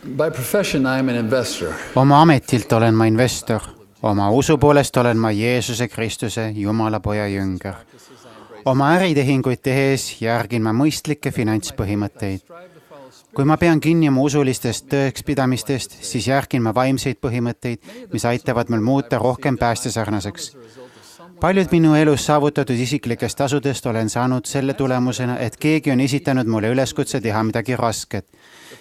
By profession, I am an investor. Oma ametilt olen ma investor. Oma usu poolest olen ma Jeesuse Kristuse, Jumala poja jünger. Oma äritehinguid tehes järgin ma mõistlikke finantspõhimõtteid. Kui ma pean kinni oma usulistest tõekspidamistest, siis järgin ma vaimseid põhimõtteid, mis aitavad mul muuta rohkem päästesarnaseks. Paljud minu elus saavutatud isiklikest tasudest olen saanud selle tulemusena, et keegi on esitanud mulle üleskutse teha midagi rasket.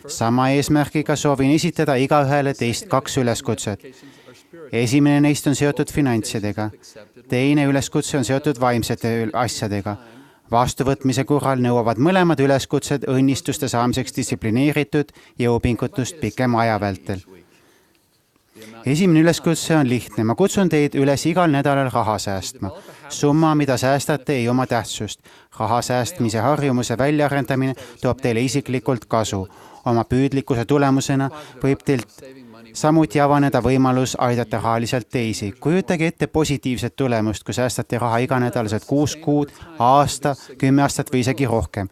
Sama eesmärgiga soovin esitada igaühele teist 2 üleskutset. Esimene neist on seotud finantsidega. Teine üleskutse on seotud vaimsete asjadega. Vastuvõtmise korral nõuavad mõlemad üleskutsed õnnistuste saamiseks distsiplineeritud jõupingutust pikema aja vältel. Esimene üleskutse on lihtne. Ma kutsun teid üles igal nädalal raha säästma. Summa, mida säästate, ei oma tähtsust. Raha säästmise harjumuse väljaarendamine toob teile isiklikult kasu. Oma püüdlikkuse tulemusena võib teilt samuti avaneda võimalus aidata rahaliselt teisi. Kujutage ette positiivset tulemust, kui säästate raha iganädalaselt 6 kuud, aasta, 10 aastat või isegi rohkem.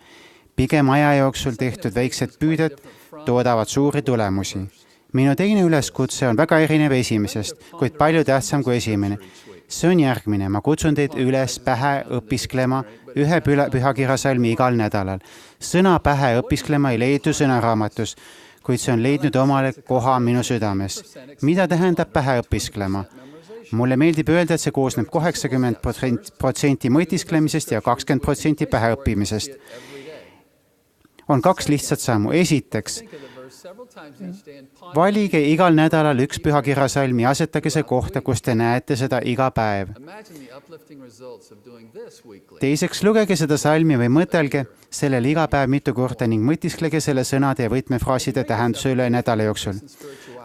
Pigem aja jooksul tehtud väiksed püüded toodavad suuri tulemusi. Minu teine üleskutse on väga erinev esimesest, kuid palju tähtsam kui esimene. See on järgmine. Ma kutsun teid üles pähe õpisklema ühe pühakirjasalmi igal nädalal. Sõna pähe õpisklema ei leidu sõnaraamatus, kuid see on leidnud omale koha minu südames. Mida tähendab pähe õpisklema? Mulle meeldib öelda, et see koosneb 80% mõtisklemisest ja 20% pähe õppimisest. On 2 lihtsat sammu. Esiteks, valige igal nädalal 1 pühakirjasalm ja asetage see kohta, kus te näete seda iga päev. Teiseks, lugege seda salmi või mõtelge sellele iga päev mitu korda ning mõtisklege selle sõnade ja võtmefraaside tähenduse üle nädala jooksul.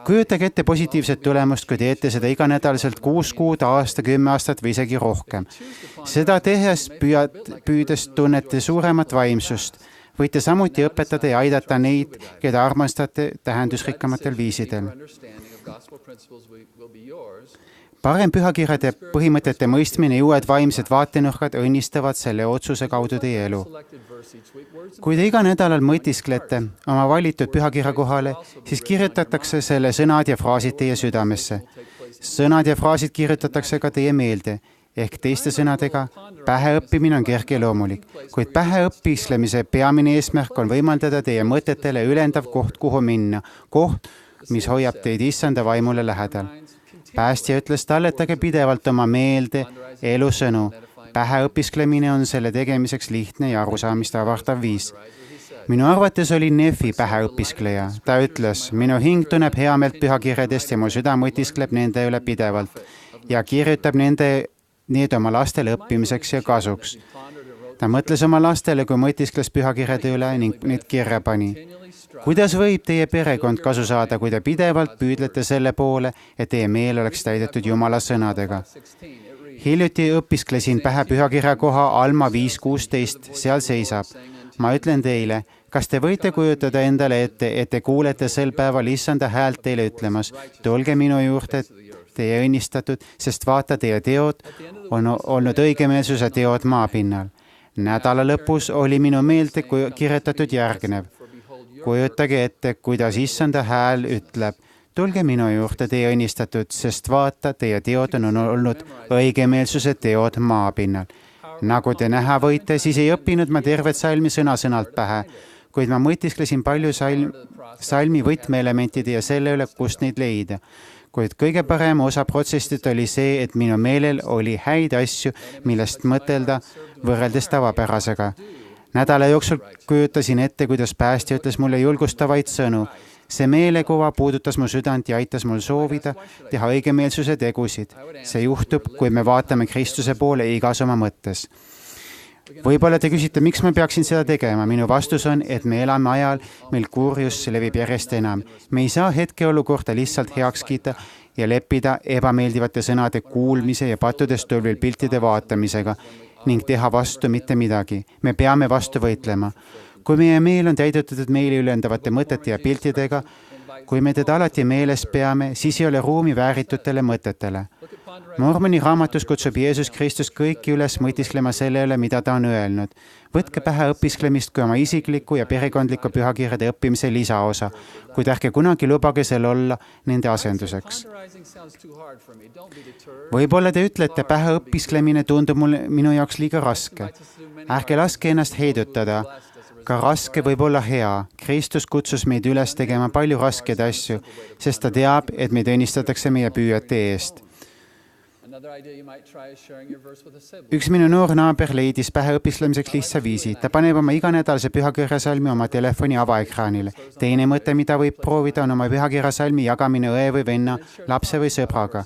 Kujutage ette positiivset tulemust, kui teete seda iganädalaselt 6 kuud, aasta, 10 aastat või isegi rohkem. Seda tehes püüdes tunnete suuremat vaimsust. Võite samuti õpetada ja aidata neid, keda armastate tähendusrikkamatel viisidel. Parem pühakirjade põhimõtete mõistmine ja uued vaimsed vaatenurkad õnnistavad selle otsuse kaudu teie elu. Kui te iga nädalal mõtisklete oma valitud pühakirja kohale, siis kirjutatakse selle sõnad ja fraasid teie südamesse. Sõnad ja fraasid kirjutatakse ka teie meelde. Ehk teiste sõnadega, päheõppimine on kergeloomulik, kuid päheõppislemise peamine eesmärk on võimaldada teie mõtetele ülendav koht, kuhu minna, koht, mis hoiab teid issanda vaimule lähedal. Päästja ütles, talletage pidevalt oma meelde elusõnu. Päheõppisklemine on selle tegemiseks lihtne ja arusaamist avardav viis. Minu arvates oli Nefi päheõppiskleja. Ta ütles, minu hing tunneb heameelt pühakirjadest ja mu süda mõtiskleb nende üle pidevalt ja kirjutab need oma lastele õppimiseks ja kasuks. Ta mõtles oma lastele, kui mõtiskles pühakirjade üle ning need kirja pani. Kuidas võib teie perekond kasu saada, kui te pidevalt püüdlete selle poole, et teie meel oleks täidetud Jumala sõnadega? Hiljuti õpisklesin pähe pühakirja koha Alma 5.16, seal seisab. Ma ütlen teile, kas te võite kujutada endale ette, et te kuulete sel päeval issanda häält teile ütlemas, tulge minu juurde, teie õnnistatud, sest vaata, teie teod on olnud õigemeelsuse teod maapinnal. Nädala lõpus oli minu meelde kirjutatud järgnev. Kujutage ette, kuidas issanda hääl ütleb, tulge minu juurde, teie õnnistatud, sest vaata, teie teod on olnud õigemeelsuse teod maapinnal. Nagu te näha võite, siis ei õppinud ma tervet salmi sõna-sõnalt pähe, kuid ma mõtisklesin palju salmi võtmeelementide ja selle üle, kust neid leida. Kuid kõige parem osa protsessist oli see, et minu meelel oli häid asju, millest mõtelda võrreldes tavapärasega. Nädala jooksul kujutasin ette, kuidas päästja ütles mulle julgustavaid sõnu. See meelekuva puudutas mu südant ja aitas mul soovida teha õigemeelsuse tegusid. See juhtub, kui me vaatame Kristuse poole igas oma mõttes. Võib-olla te küsite, miks ma peaksin seda tegema? Minu vastus on, et me elame ajal, mil kurjus levib järjest enam. Me ei saa hetkeolukorda lihtsalt heaks kiita ja leppida ebameeldivate sõnade kuulmise ja pattudest tulvil piltide vaatamisega ning teha vastu mitte midagi. Me peame vastu võitlema. Kui meie meel on täidetud meile ülendavate mõtete ja piltidega, kui me teda alati meeles peame, siis ei ole ruumi vääritutele mõtetele. Mormoni raamatus kutsub Jeesus Kristus kõiki üles mõtisklema selle üle, mida ta on öelnud. Võtke pähe õpisklemist kui oma isikliku ja perekondliku pühakirjade õppimise lisaosa, kuid ärge kunagi lubage sel olla nende asenduseks. Võib-olla te ütlete, pähe õpisklemine tundub minu jaoks liiga raske. Ärge laske ennast heidutada. Ka raske võib olla hea. Kristus kutsus meid üles tegema palju raskeid asju, sest ta teab, et meid õnnistatakse meie püüete eest. Üks minu noor naaber leidis pähe õpisklemiseks lihtsa viisi. Ta paneb oma iganädalase pühakirjasalmi oma telefoni avaekraanile. Teine mõte, mida võib proovida, on oma pühakirjasalmi jagamine õe või venna, lapse või sõbraga.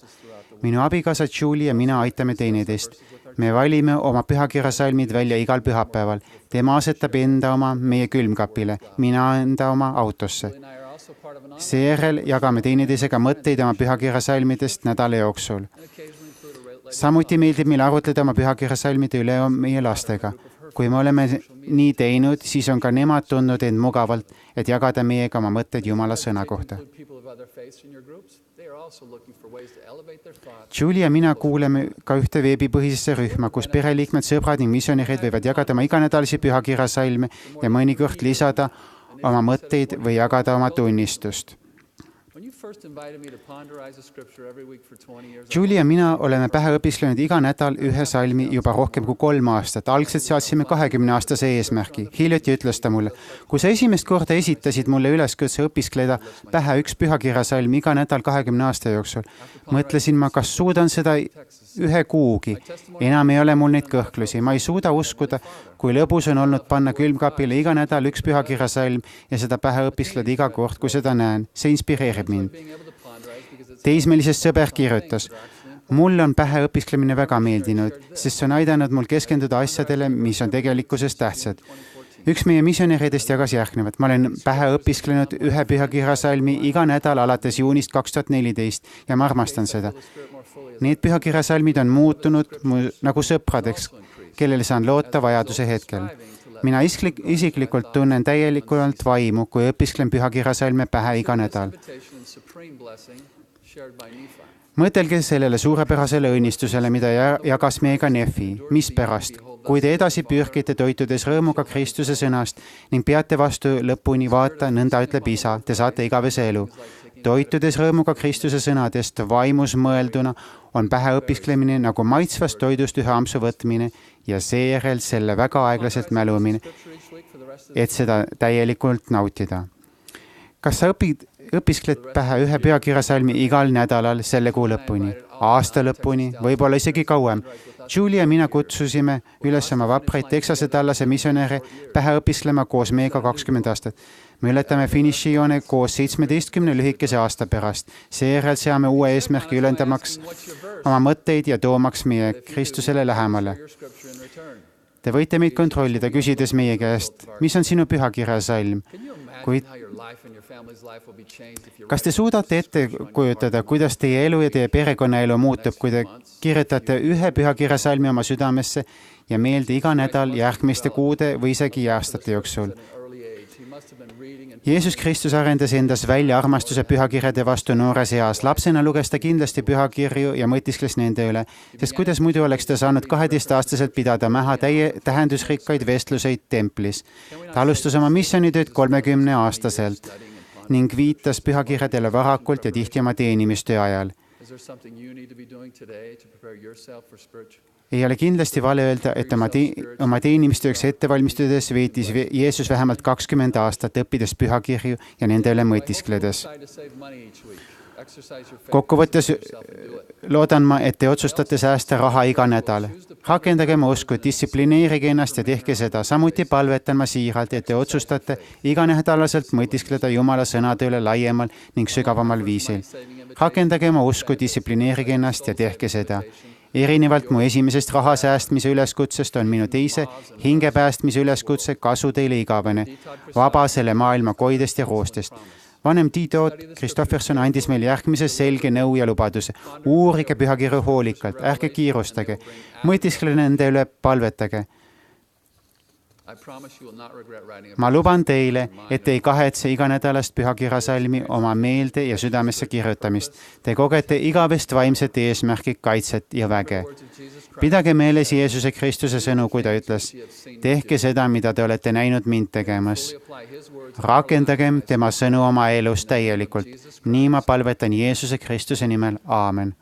Minu abikaasa Julie ja mina aitame teineteist. Me valime oma pühakirjasalmid välja igal pühapäeval. Tema asetab enda oma meie külmkapile, mina enda oma autosse. Seejärel jagame teineteisega mõtteid oma pühakirjasalmidest nädala jooksul. Samuti meeldib meil arutleda oma pühakirjasalmide üle meie lastega. Kui me oleme nii teinud, siis on ka nemad tundnud end mugavalt, et jagada meiega oma mõtteid Jumala sõna kohta. Julie ja mina kuuleme ka ühte veebipõhisesse rühma, kus pereliikmed, sõbrad ning missionärid võivad jagada oma iganädalasi pühakirjasalme ja mõnikord lisada oma mõtteid või jagada oma tunnistust. Julie ja mina oleme pähe õpisklenud iga nädal ühe salmi juba rohkem kui 3 aastat. Algselt seadsime 20-aastase eesmärgi. Hiljuti ütles ta mulle, kui sa esimest korda esitasid mulle üleskutse õpiskleda pähe üks pühakirjasalm iga nädal 20 aasta jooksul, mõtlesin ma, kas suudan seda ühe kuugi. Enam ei ole mul neid kõhklusi. Ma ei suuda uskuda, kui lõbus on olnud panna külmkapile iga nädal üks pühakirjasalm ja seda pähe õpiskleda iga kord, kui seda näen. See inspireerib mind. Teismelisest sõber kirjutas, mulle on pähe õpisklemine väga meeldinud, sest see on aidanud mul keskenduda asjadele, mis on tegelikkuses tähtsad. Üks meie missionäridest jagas järgnevat. Ma olen pähe õpisklenud ühe pühakirjasalmi iga nädal alates juunist 2014 ja ma armastan seda. Need pühakirjasalmid on muutunud nagu sõpradeks, kellele saan loota vajaduse hetkel. Mina isiklikult tunnen täielikult vaimu, kui õpisklen pühakirjasalme pähe iga nädal. Mõtelge sellele suurepärasele õnnistusele, mida jagas meiega Nefi. Mispärast? Kui te edasi pürgite toitudes rõõmuga Kristuse sõnast ning peate vastu lõpuni vaata, nõnda ütleb Isa, te saate igavese elu. Toitudes rõõmuga Kristuse sõnadest vaimus mõelduna on pähe õpisklemine nagu maitsvast toidust ühe ampsu võtmine ja seejärel selle väga aeglaselt mälumine, et seda täielikult nautida. Kas sa õpiskled pähe ühe pühakirjasalmi igal nädalal selle kuu lõpuni, aasta lõpuni, võib-olla isegi kauem? Julie ja mina kutsusime üles oma vapraid Texase tallase missionäre pähe õpisklema koos meiega 20 aastat. Me ületame finišijoone koos 17 lühikese aasta pärast. Seejärel seame uue eesmärgi ülendamaks oma mõtteid ja toomaks meie Kristusele lähemale. Te võite meid kontrollida, küsides meie käest, mis on sinu pühakirjasalm? Kas te suudate ette kujutada, kuidas teie elu ja teie perekonnaelu muutub, kui te kirjutate ühe pühakirjasalmi oma südamesse ja meelde iga nädal järgmiste kuude või isegi aastate jooksul? Jeesus Kristus arendas endas välja armastuse pühakirjade vastu noores eas. Lapsena luges ta kindlasti pühakirju ja mõtiskles nende üle, sest kuidas muidu oleks ta saanud 12-aastaselt pidada maha tähendusrikkaid vestluseid templis. Ta alustas oma missionitööd 30-aastaselt ning viitas pühakirjadele varakult ja tihti oma teenimistöö ajal. Ei ole kindlasti vale öelda, et oma teenimistööks ettevalmistudes veetis Jeesus vähemalt 20 aastat õppides pühakirju ja nende üle mõtiskledes. Kokkuvõttes loodan ma, et te otsustate säästa raha iga nädal. Rakendage oma usku, distsiplineerige ennast ja tehke seda. Samuti palvetan ma siiralt, et te otsustate iganädalaselt mõtiskleda Jumala sõnade üle laiemal ning sügavamal viisil. Rakendage oma usku, distsiplineerige ennast ja tehke seda. Erinevalt mu esimesest raha säästmise üleskutsest on minu teise hingepäästmise üleskutse kasu teile igavene, vaba selle maailma koidest ja roostest. Vanem D. Todd Christofferson andis meil järgmise selge nõu ja lubaduse. Uurige pühakirju hoolikalt, ärge kiirustage, mõtiskle nende üle, palvetage. ma luban teile, et te ei kahetse iganädalast pühakirjasalmi oma meelde ja südamesse kirjutamist. Te kogete igavest vaimset eesmärki, kaitset ja väge. Pidage meeles Jeesuse Kristuse sõnu, kui ta ütles, tehke seda, mida te olete näinud mind tegemas. Rakendagem tema sõnu oma elus täielikult. Nii ma palvetan Jeesuse Kristuse nimel. Aamen.